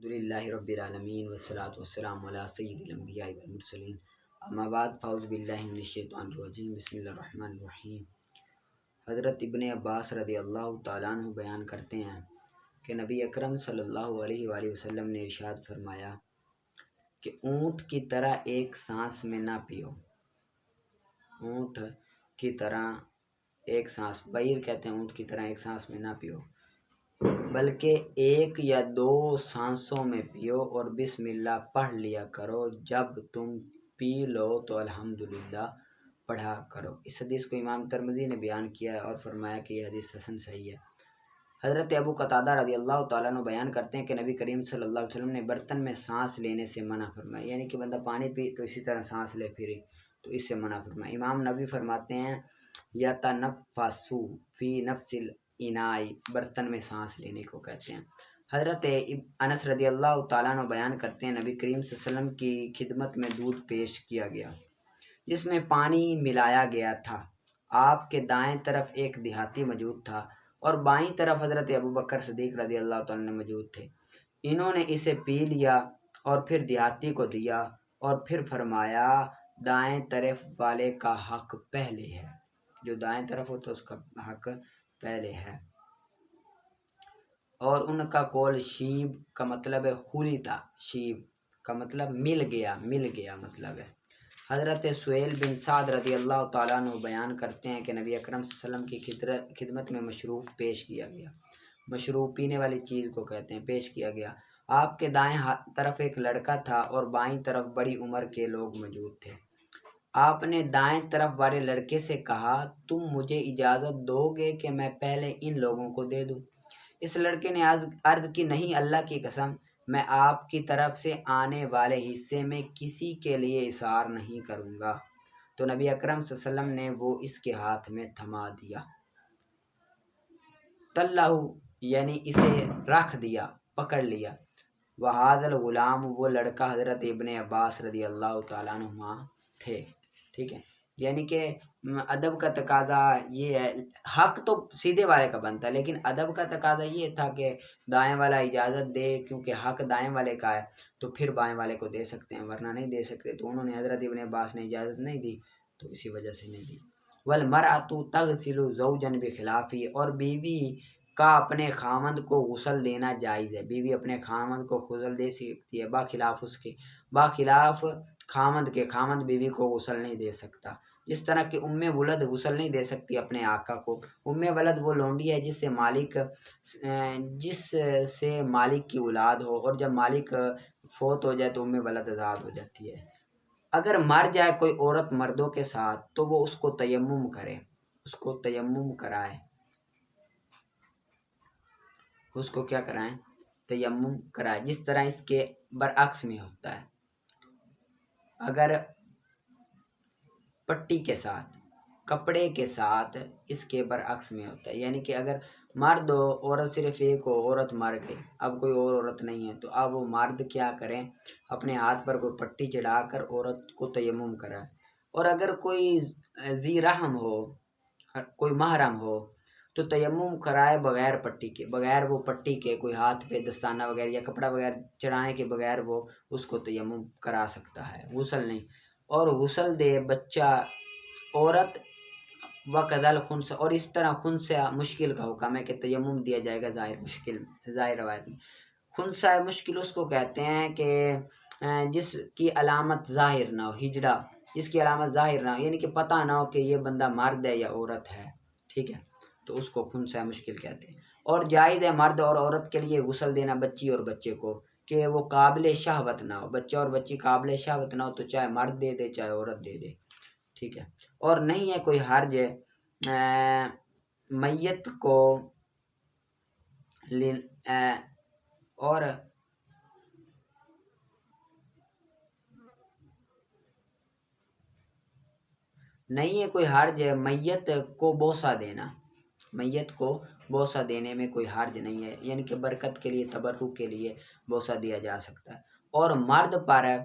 الحمدللہ رب العالمین والصلاة والسلام علی سید الانبیاء والمرسلین اما بعد فاعوذ باللہ من الشیطان الرجیم بسم اللہ الرحمن الرحیم۔ حضرت ابن عباس رضی اللہ تعالیٰ عنہ بیان کرتے ہیں کہ نبی اکرم صلی اللہ علیہ وآلہ وسلم نے ارشاد فرمایا کہ اونٹ کی طرح ایک سانس میں نہ پیو، اونٹ کی طرح ایک سانس، بعیر کہتے ہیں اونٹ کی طرح ایک سانس میں نہ پیو، بلکہ ایک یا دو سانسوں میں پیو اور بسم اللہ پڑھ لیا کرو، جب تم پی لو تو الحمدللہ پڑھا کرو۔ اس حدیث کو امام ترمذی نے بیان کیا ہے اور فرمایا کہ یہ حدیث حسن صحیح ہے۔ حضرت ابو قتادہ رضی اللہ تعالیٰ عنہ بیان کرتے ہیں کہ نبی کریم صلی اللہ علیہ وسلم نے برتن میں سانس لینے سے منع فرمایا، یعنی کہ بندہ پانی پی تو اسی طرح سانس لے پھرے تو اس سے منع فرمایا۔ امام نبوی فرماتے ہیں یتنفسو فی نفس الانائی، برتن میں سانس لینے کو کہتے ہیں۔ حضرت انس رضی اللہ تعالیٰ عنہ بیان کرتے ہیں نبی کریم صلی اللہ علیہ وسلم کی خدمت میں دودھ پیش کیا گیا جس میں پانی ملایا گیا تھا۔ آپ کے دائیں طرف ایک دیہاتی موجود تھا اور بائیں طرف حضرت ابوبکر صدیق رضی اللہ تعالیٰ عنہ موجود تھے۔ انہوں نے اسے پی لیا اور پھر دیہاتی کو دیا اور پھر فرمایا دائیں طرف والے کا حق پہلے ہے، جو دائیں طرف ہو تو اس کا حق پہلے ہے۔ اور ان کا قول شیب کا مطلب ہے خلیتا، شیب کا مطلب مل گیا مطلب ہے۔ حضرت سہیل بن سعد رضی اللہ تعالیٰ عنہ بیان کرتے ہیں کہ نبی اکرم صلی اللہ علیہ وسلم کی خدمت میں مشروب پیش کیا گیا، مشروب پینے والی چیز کو کہتے ہیں، پیش کیا گیا۔ آپ کے دائیں طرف ایک لڑکا تھا اور بائیں طرف بڑی عمر کے لوگ موجود تھے۔ آپ نے دائیں طرف والے لڑکے سے کہا تم مجھے اجازت دو گے کہ میں پہلے ان لوگوں کو دے دوں؟ اس لڑکے نے عرض کی نہیں، اللہ کی قسم میں آپ کی طرف سے آنے والے حصے میں کسی کے لیے اثار نہیں کروں گا۔ تو نبی اکرم صلی اللہ علیہ وسلم نے وہ اس کے ہاتھ میں تھما دیا، تلہ یعنی اسے رکھ دیا، پکڑ لیا۔ وہذا الغلام، وہ لڑکا حضرت ابن عباس رضی اللہ تعالیٰ عنہما تھے، ٹھیک ہے۔ یعنی کہ ادب کا تقاضا یہ ہے، حق تو سیدھے والے کا بنتا ہے لیکن ادب کا تقاضا یہ تھا کہ دائیں والا اجازت دے، کیونکہ حق دائیں والے کا ہے تو پھر بائیں والے کو دے سکتے ہیں ورنہ نہیں دے سکتے، تو انہوں نے حضرت ابن عباس نے اجازت نہیں دی تو اسی وجہ سے نہیں دی۔ والمرأۃ تغسل زوجا بخلافہ، اور بیوی کا اپنے خامند کو غسل دینا جائز ہے، بیوی اپنے خامند کو غسل دے سکتی ہے باخلاف اس کے، باخلاف خامند کے، خامند بیوی کو غسل نہیں دے سکتا۔ جس طرح کہ ام ولد غسل نہیں دے سکتی اپنے آقا کو، ام ولد وہ لونڈی ہے جس سے مالک کی اولاد ہو، اور جب مالک فوت ہو جائے تو ام ولد آزاد ہو جاتی ہے۔ اگر مر جائے کوئی عورت مردوں کے ساتھ تو وہ اس کو تیمم کرے، اس کو تیمم کرائے، اس کو کیا کرائیں؟ تیمم کرائے، جس طرح اس کے برعکس میں ہوتا ہے۔ اگر پٹی کے ساتھ، کپڑے کے ساتھ اس کے برعکس میں ہوتا ہے، یعنی کہ اگر مرد ہو، عورت صرف ایک ہو، عورت مر گئی، اب کوئی اور عورت نہیں ہے تو اب وہ مرد کیا کریں؟ اپنے ہاتھ پر کوئی پٹی چڑھا کر عورت کو تیمم کرائے۔ اور اگر کوئی ذی رحم ہو، کوئی محرم ہو تو تیمم کرائے بغیر پٹی کے، بغیر وہ پٹی کے، کوئی ہاتھ پہ دستانہ وغیرہ یا کپڑا وغیرہ چڑھانے کے بغیر وہ اس کو تیمم کرا سکتا ہے، غسل نہیں۔ اور غسل دے بچہ عورت وقدل خنثی، اور اس طرح خنثی مشکل کا حکم ہے کہ تیمم دیا جائے گا ظاہر مشکل، ظاہر روایت میں خنثی مشکل اس کو کہتے ہیں کہ جس کی علامت ظاہر نہ ہو، ہجڑا جس کی علامت ظاہر نہ ہو، یعنی کہ پتہ نہ ہو کہ یہ بندہ مرد ہے یا عورت ہے، ٹھیک ہے، تو اس کو خنثی مشکل کہتے ہیں۔ اور جائز ہے مرد اور عورت کے لیے غسل دینا بچی اور بچے کو کہ وہ قابل شہوت نہ ہو، بچہ اور بچی قابل شہوت نہ ہو تو چاہے مرد دے دے چاہے عورت دے دے، ٹھیک ہے۔ اور نہیں ہے کوئی حرج میت کو اور نہیں ہے کوئی حرج میت کو بوسہ دینا، میت کو بوسہ دینے میں کوئی حرج نہیں ہے، یعنی کہ برکت کے لیے، تبرک کے لیے بوسہ دیا جا سکتا ہے۔ اور مرد پر ہے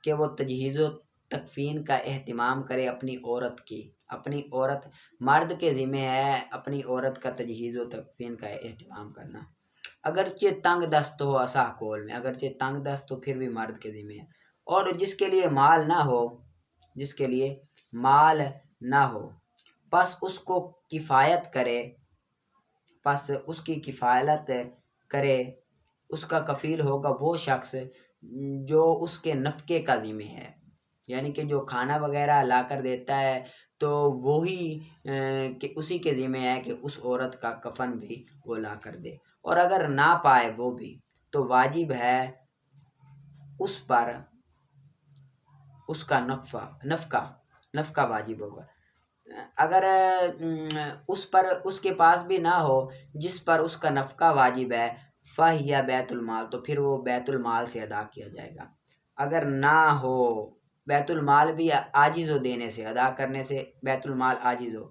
کہ وہ تجہیز و تکفین کا اہتمام کرے اپنی عورت کی، اپنی عورت، مرد کے ذمہ ہے اپنی عورت کا تجہیز و تکفین کا اہتمام کرنا۔ اگرچہ تنگ دست ہو اسا کول میں، اگرچہ تنگ دست ہو پھر بھی مرد کے ذمہ ہے۔ اور جس کے لیے مال نہ ہو، جس کے لیے مال نہ ہو، پس اس کو کفایت کرے، پس اس کی کفالت کرے، اس کا کفیل ہوگا وہ شخص جو اس کے نفقے کا ذمہ ہے، یعنی کہ جو کھانا وغیرہ لا کر دیتا ہے تو وہی کہ اسی کے ذمہ ہے کہ اس عورت کا کفن بھی وہ لا کر دے، اور اگر نہ پائے وہ بھی تو واجب ہے اس پر اس کا نفقہ واجب ہوگا۔ اگر اس کے پاس بھی نہ ہو جس پر اس کا نفقہ واجب ہے، فَهِيَ بیت المال، تو پھر وہ بیت المال سے ادا کیا جائے گا۔ اگر نہ ہو، بیت المال بھی عاجز ہو دینے سے، ادا کرنے سے بیت المال عاجز ہو،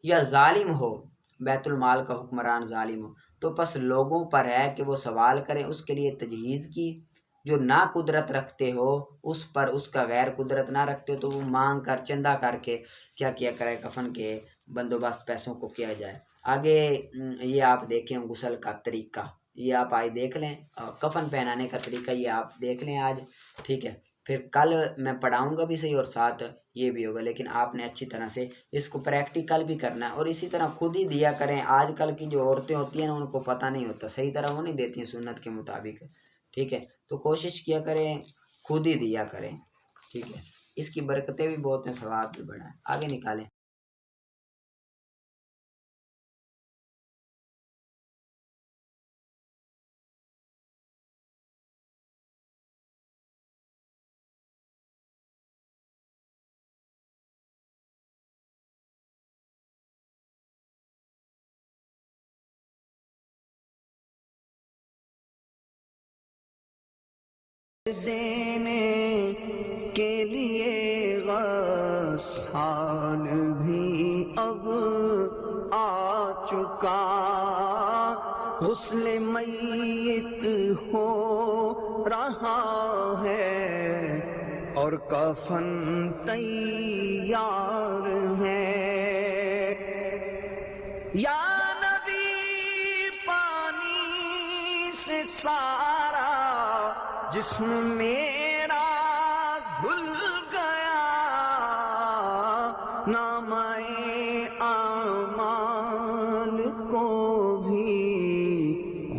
یا ظالم ہو، بیت المال کا حکمران ظالم ہو، تو پس لوگوں پر ہے کہ وہ سوال کریں اس کے لیے تجہیز کی۔ جو نہ قدرت رکھتے ہو اس پر، اس کا غیر قدرت نہ رکھتے ہو تو وہ مانگ کر چندہ کر کے کیا کیا کرے، کفن کے بندوبست پیسوں کو کیا جائے۔ آگے یہ آپ دیکھیں غسل کا طریقہ، یہ آپ آج دیکھ لیں، کفن پہنانے کا طریقہ یہ آپ دیکھ لیں آج، ٹھیک ہے؟ پھر کل میں پڑھاؤں گا بھی صحیح اور ساتھ یہ بھی ہوگا، لیکن آپ نے اچھی طرح سے اس کو پریکٹیکل بھی کرنا ہے، اور اسی طرح خود ہی دیا کریں۔ آج کل کی جو عورتیں ہوتی ہیں نا، ان کو پتہ نہیں ہوتا، صحیح طرح وہ نہیں دیتی ہیں سنت کے مطابق، ٹھیک ہے؟ تو کوشش کیا کریں خود ہی دیا کریں، ٹھیک ہے؟ اس کی برکتیں بھی بہت ہیں، ثواب بھی بڑا ہے۔ آگے نکالیں۔ دینے کے لیے غسان بھی اب آ چکا، غسل میت ہو رہا ہے اور کفن تیار ہے۔ یا نبی پانی سے سارا جسم میرا دھل گیا، نامہ اعمال کو بھی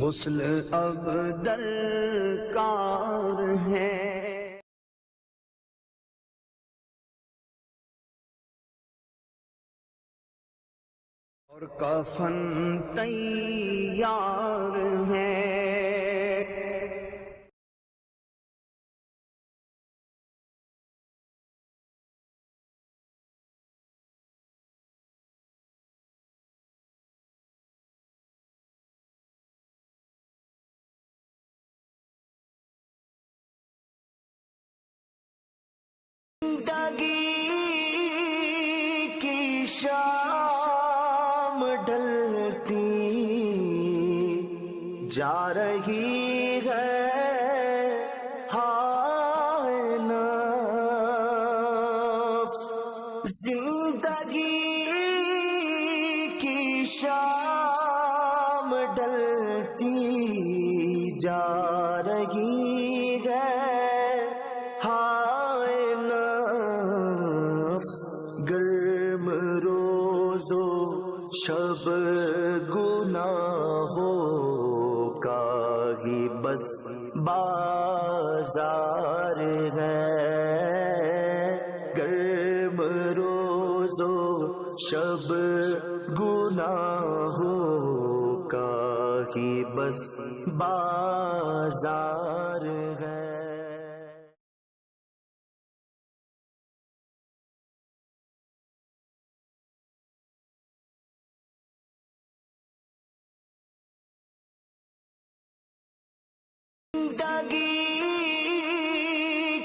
غسل اب درکار ہے۔ اور کفن تیار ہے۔ زندگی کی شام ڈھلتی جا رہی ہے، ہائے نفس زندگی کی شام ڈھلتی جا رہی ہے، گرم روز و شب گناہوں کا ہی بس بازار ہے، گرم روز و شب گناہوں کا ہی بس بازار ہے۔ زندگی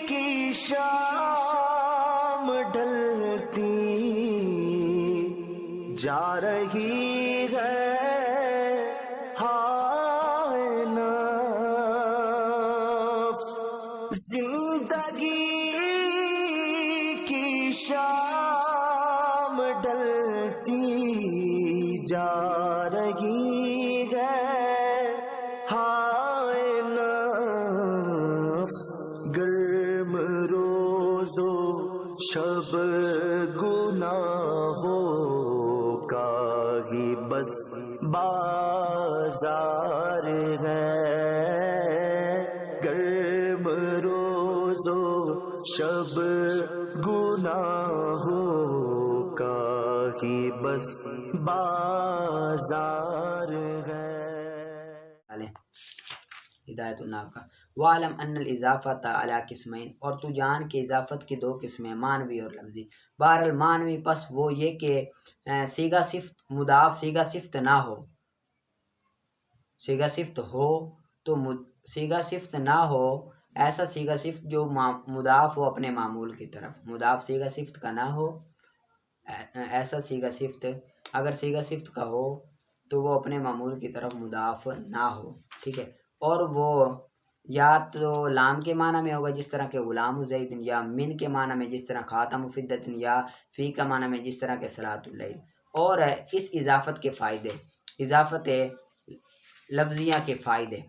کی شام ڈھلتی جا رہی ہے، ہائے نفس زندگی کی شام ڈھلتی جا رہی ہے، شب گناہوں کا ہی بس بازار ہے، گرم روز و شب گناہوں کا ہی بس بازار ہے۔ ہدایت الناب کا وعلم ان الاضافۃ علی قسمین، اور تو جان کہ اضافت کی دو قسمیں، معنوی اور لفظی۔ بہرحال معنوی پس وہ یہ کہ صیغہ صفت مضاف صیغہ صفت نہ ہو، صیغہ صفت ہو تو صیغہ صفت نہ ہو، ایسا صیغہ صفت جو مضاف ہو اپنے معمول کی طرف، مضاف صیغہ صفت کا نہ ہو، ایسا صیغہ صفت اگر صیغہ صفت کا ہو تو وہ اپنے معمول کی طرف مضاف نہ ہو، ٹھیک ہے۔ اور وہ یا تو لام کے معنی میں ہوگا جس طرح کہ غلام زید، یا من کے معنی میں جس طرح خاتم فدت، یا فی کا معنی میں جس طرح کہ صلاۃ اللیل۔ اور اس اضافت کے فائدے، اضافت لفظیہ کے فائدے،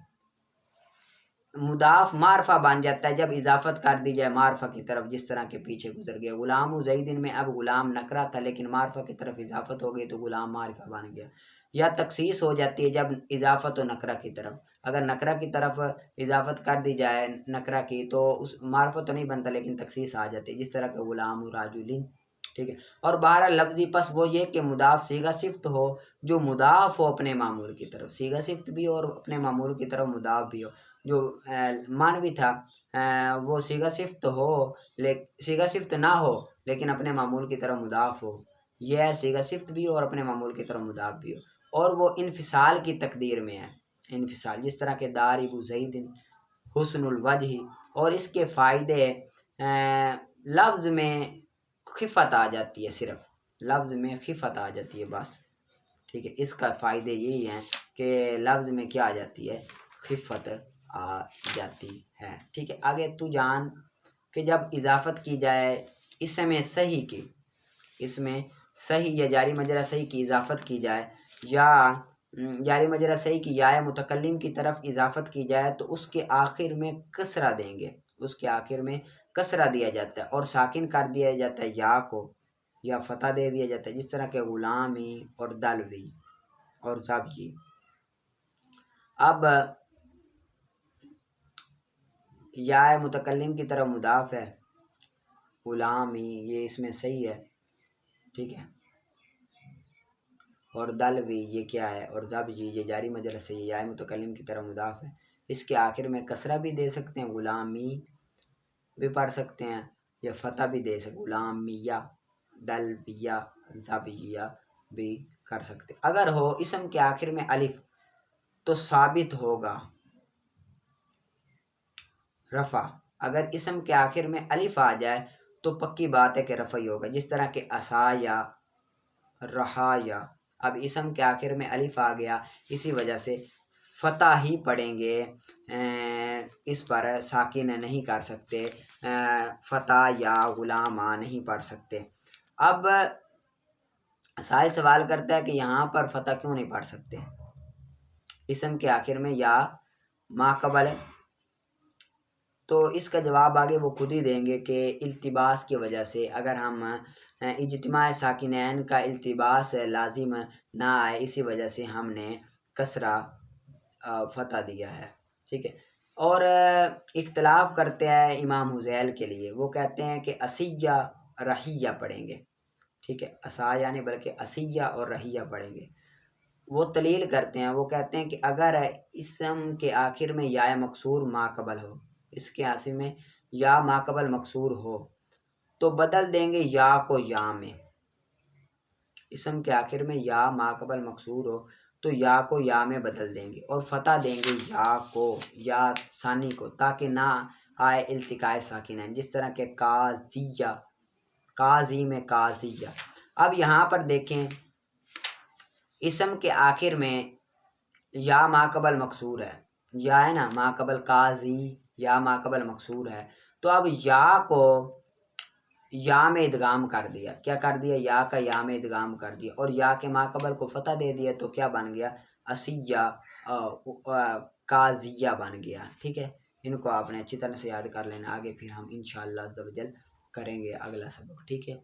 مضاف معرفہ بن جاتا ہے جب اضافت کر دی جائے معرفہ کی طرف، جس طرح کے پیچھے گزر گیا۔ غلام زید میں اب غلام نکرہ تھا لیکن معرفہ کی طرف اضافت ہو گئی تو غلام معرفہ بن گیا۔ یا تخصیص ہو جاتی ہے جب اضافت و نکرہ کی طرف، اگر نکرہ کی طرف اضافت کر دی جائے نکرہ کی تو اس معرفہ تو نہیں بنتا لیکن تخصیص آ جاتی ہے، جس طرح کہ غلام راجلین، ٹھیک ہے۔ اور بہرحال لفظی پس وہ یہ کہ مضاف صیغہ صفت ہو جو مضاف ہو اپنے معمول کی طرف، صیغہ صفت بھی ہو اور اپنے معمول کی طرف مضاف بھی ہو۔ جو معنوی تھا وہ صیغہ صفت ہو، صیغہ صفت نہ ہو لیکن اپنے معمول کی طرف مضاف ہو، یہ صیغہ صفت بھی ہو اور اپنے معمول کی طرف مضاف بھی ہو، اور وہ انفصال کی تقدیر میں ہے، انفصال جس طرح کہ دارب زید حسن الوجہ۔ اور اس کے فائدے لفظ میں خفت آ جاتی ہے، صرف لفظ میں خفت آ جاتی ہے بس، ٹھیک ہے۔ اس کا فائدے یہی ہیں کہ لفظ میں کیا آ جاتی ہے، خفت آ جاتی ہے، ٹھیک ہے۔ آگے تو جان کہ جب اضافت کی جائے اسم صحیح کی، اس میں صحیح یا جاری مجرہ صحیح کی اضافت کی جائے، یا جاری مجرہ صحیح کی یا متکلم کی طرف اضافت کی جائے تو اس کے آخر میں کسرہ دیں گے، اس کے آخر میں کسرہ دیا جاتا ہے اور ساکن کر دیا جاتا ہے یا کو، یا فتح دے دیا جاتا ہے جس طرح کہ غلامی اور دلوی اور زبی۔ اب یا متکلم کی طرف مضاف ہے، غلامی یہ اس میں صحیح ہے، ٹھیک ہے، اور دلوی یہ کیا ہے، اور زبی یہ جاری مجرہ سے یا متکلم کی طرف مضاف ہے، اس کے آخر میں کسرہ بھی دے سکتے ہیں، غلامی بھی پڑھ سکتے ہیں، یا فتح بھی دے سکتے، غلامیہ دلویہ زبیہ بھی کر سکتے۔ اگر ہو اسم کے آخر میں الف تو ثابت ہوگا رفع، اگر اسم کے آخر میں الف آ جائے تو پکی بات ہے کہ رفع ہی ہوگا، جس طرح کہ عصایا رہایا۔ اب اسم کے آخر میں الف آ گیا، اسی وجہ سے فتح ہی پڑھیں گے، اس پر ساکن نہیں کر سکتے، فتح یا غلامہ نہیں پڑھ سکتے۔ اب سائل سوال کرتا ہے کہ یہاں پر فتح کیوں نہیں پڑھ سکتے، اسم کے آخر میں یا ما قبل ہے، تو اس کا جواب آگے وہ خود ہی دیں گے کہ التباس کی وجہ سے، اگر ہم اجتماع ساکنین کا التباس لازم نہ آئے اسی وجہ سے ہم نے کسرہ فتح دیا ہے، ٹھیک ہے۔ اور اختلاف کرتے ہیں امام حذیل کے لیے، وہ کہتے ہیں کہ اسیہ رحیہ پڑھیں گے، ٹھیک ہے، اسایہ نہیں بلکہ اسیہ اور رحیہ پڑھیں گے۔ وہ دلیل کرتے ہیں، وہ کہتے ہیں کہ اگر اسم کے آخر میں یا مکسور ما قبل ہو، اس کے آخر میں یا ما قبل مکسور ہو تو بدل دیں گے یا کو یا میں، اسم کے آخر میں یا ما قبل مکسور ہو تو یا کو یا میں بدل دیں گے اور فتح دیں گے یا کو، یا ثانی کو، تاکہ نہ آئے التقاء ساکنین، جس طرح کہ قاضیہ، قاضی میں قاضیہ۔ اب یہاں پر دیکھیں اسم کے آخر میں یا ما قبل مکسور ہے، یا ہے نا ما قبل قاضی، یا ما قبل مکسور ہے، تو اب یا کو یا میں ادغام کر دیا، کیا کر دیا، یا کا یا میں ادغام کر دیا، اور یا کے ما قبل کو فتح دے دیا تو کیا بن گیا، اسیہ قاضیہ بن گیا، ٹھیک ہے۔ ان کو آپ نے اچھی طرح سے یاد کر لینا، آگے پھر ہم انشاءاللہ عز و جل کریں گے اگلا سبق، ٹھیک ہے؟